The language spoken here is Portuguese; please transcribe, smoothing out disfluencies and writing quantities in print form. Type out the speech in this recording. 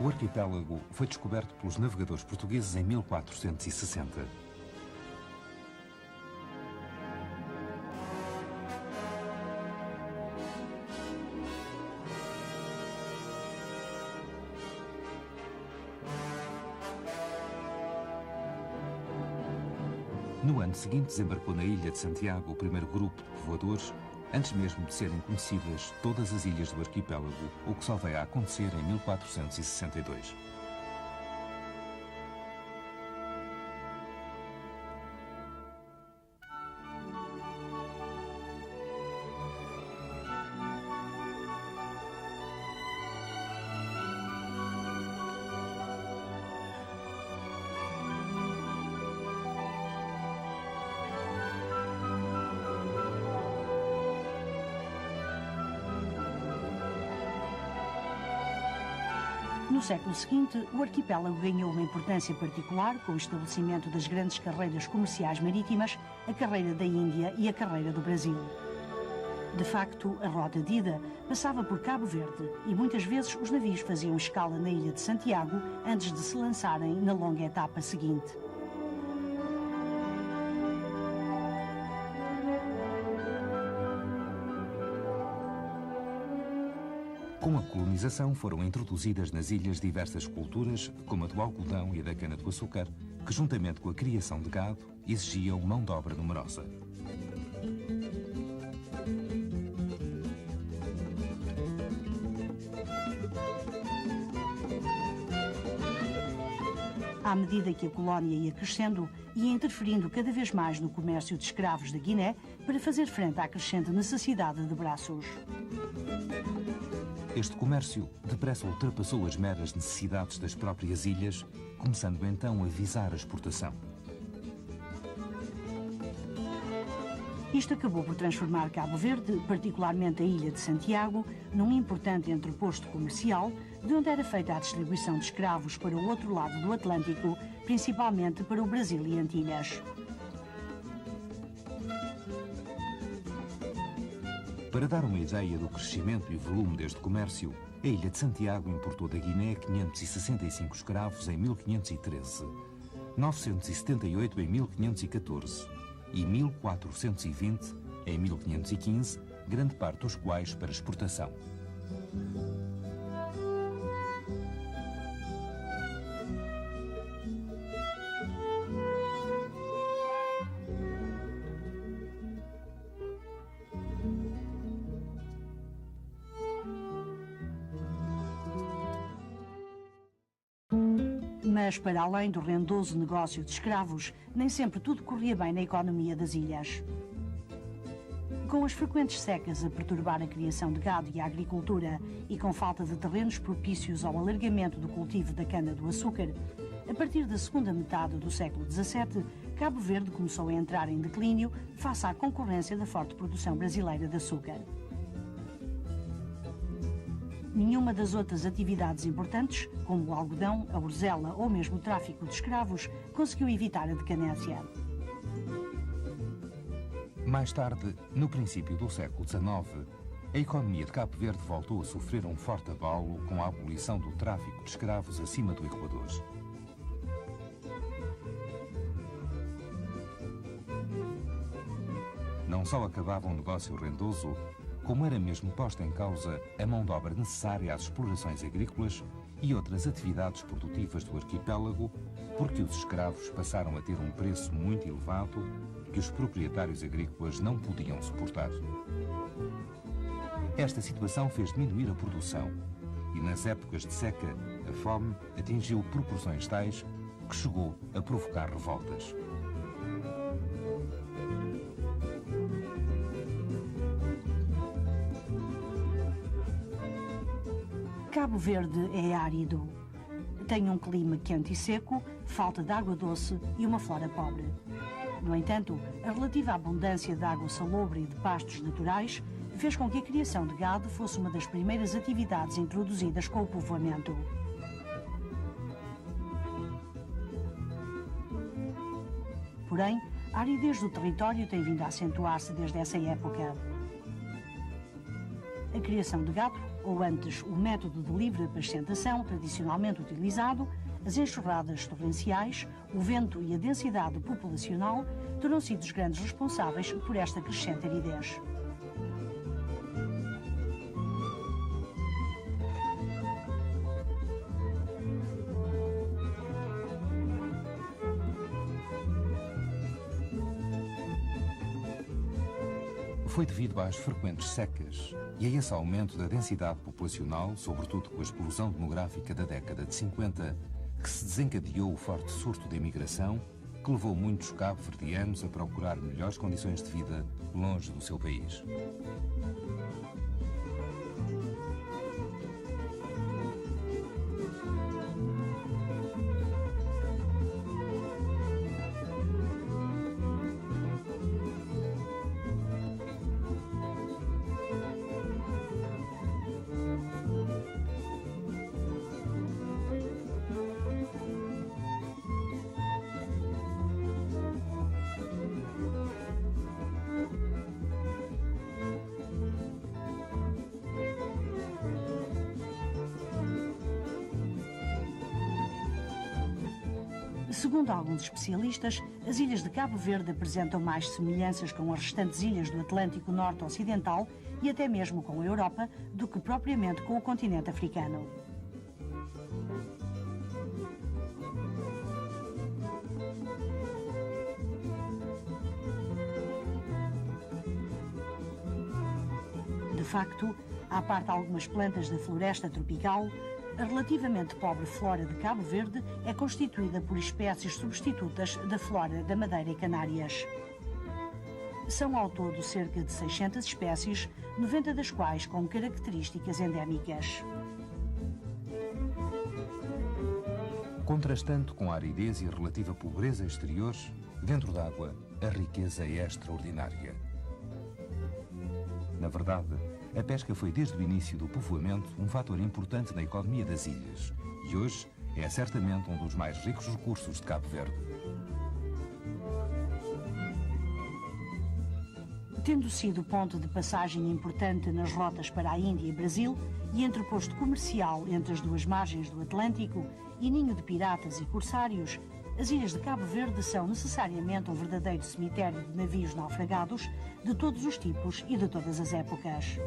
O arquipélago foi descoberto pelos navegadores portugueses em 1460. No ano seguinte desembarcou na ilha de Santiago o primeiro grupo de povoadores, antes mesmo de serem conhecidas todas as ilhas do arquipélago, o que só veio a acontecer em 1462. No século seguinte, o arquipélago ganhou uma importância particular com o estabelecimento das grandes carreiras comerciais marítimas, a carreira da Índia e a carreira do Brasil. De facto, a rota de ida passava por Cabo Verde e muitas vezes os navios faziam escala na ilha de Santiago antes de se lançarem na longa etapa seguinte. Com a colonização foram introduzidas nas ilhas diversas culturas, como a do algodão e a da cana-de-açúcar, que juntamente com a criação de gado exigiam mão de obra numerosa. À medida que a colónia ia crescendo, ia interferindo cada vez mais no comércio de escravos da Guiné para fazer frente à crescente necessidade de braços. Este comércio depressa ultrapassou as meras necessidades das próprias ilhas, começando então a visar a exportação. Isto acabou por transformar Cabo Verde, particularmente a ilha de Santiago, num importante entreposto comercial, de onde era feita a distribuição de escravos para o outro lado do Atlântico, principalmente para o Brasil e Antilhas. Para dar uma ideia do crescimento e volume deste comércio, a ilha de Santiago importou da Guiné 565 escravos em 1513, 978 em 1514 e 1420 em 1515, grande parte dos quais para exportação. Mas, para além do rendoso negócio de escravos, nem sempre tudo corria bem na economia das ilhas. Com as frequentes secas a perturbar a criação de gado e a agricultura e com falta de terrenos propícios ao alargamento do cultivo da cana-do-açúcar, a partir da segunda metade do século XVII, Cabo Verde começou a entrar em declínio face à concorrência da forte produção brasileira de açúcar. Nenhuma das outras atividades importantes, como o algodão, a orzela ou mesmo o tráfico de escravos, conseguiu evitar a decadência. Mais tarde, no princípio do século XIX, a economia de Cabo Verde voltou a sofrer um forte abalo com a abolição do tráfico de escravos acima do Equador. Não só acabava um negócio rendoso, como era mesmo posta em causa a mão de obra necessária às explorações agrícolas e outras atividades produtivas do arquipélago, porque os escravos passaram a ter um preço muito elevado que os proprietários agrícolas não podiam suportar. Esta situação fez diminuir a produção e, nas épocas de seca, a fome atingiu proporções tais que chegou a provocar revoltas. Cabo Verde é árido. Tem um clima quente e seco, falta de água doce e uma flora pobre. No entanto, a relativa abundância de água salobre e de pastos naturais fez com que a criação de gado fosse uma das primeiras atividades introduzidas com o povoamento. Porém, a aridez do território tem vindo a acentuar-se desde essa época. A criação de gado ou antes o método de livre pastação tradicionalmente utilizado, as enxurradas torrenciais, o vento e a densidade populacional terão sido os grandes responsáveis por esta crescente aridez. Foi devido às frequentes secas e a esse aumento da densidade populacional, sobretudo com a explosão demográfica da década de 50, que se desencadeou o forte surto de imigração, que levou muitos cabo-verdianos a procurar melhores condições de vida longe do seu país. Segundo alguns especialistas, as ilhas de Cabo Verde apresentam mais semelhanças com as restantes ilhas do Atlântico Norte-Ocidental e até mesmo com a Europa do que propriamente com o continente africano. De facto, à parte algumas plantas da floresta tropical, a relativamente pobre flora de Cabo Verde é constituída por espécies substitutas da flora da Madeira e Canárias. São ao todo cerca de 600 espécies, 90 das quais com características endémicas. Contrastando com a aridez e a relativa pobreza exterior, dentro d'água, a riqueza é extraordinária. Na verdade, a pesca foi desde o início do povoamento um fator importante na economia das ilhas e hoje é certamente um dos mais ricos recursos de Cabo Verde. Tendo sido ponto de passagem importante nas rotas para a Índia e Brasil e entreposto comercial entre as duas margens do Atlântico e ninho de piratas e corsários, as ilhas de Cabo Verde são necessariamente um verdadeiro cemitério de navios naufragados de todos os tipos e de todas as épocas.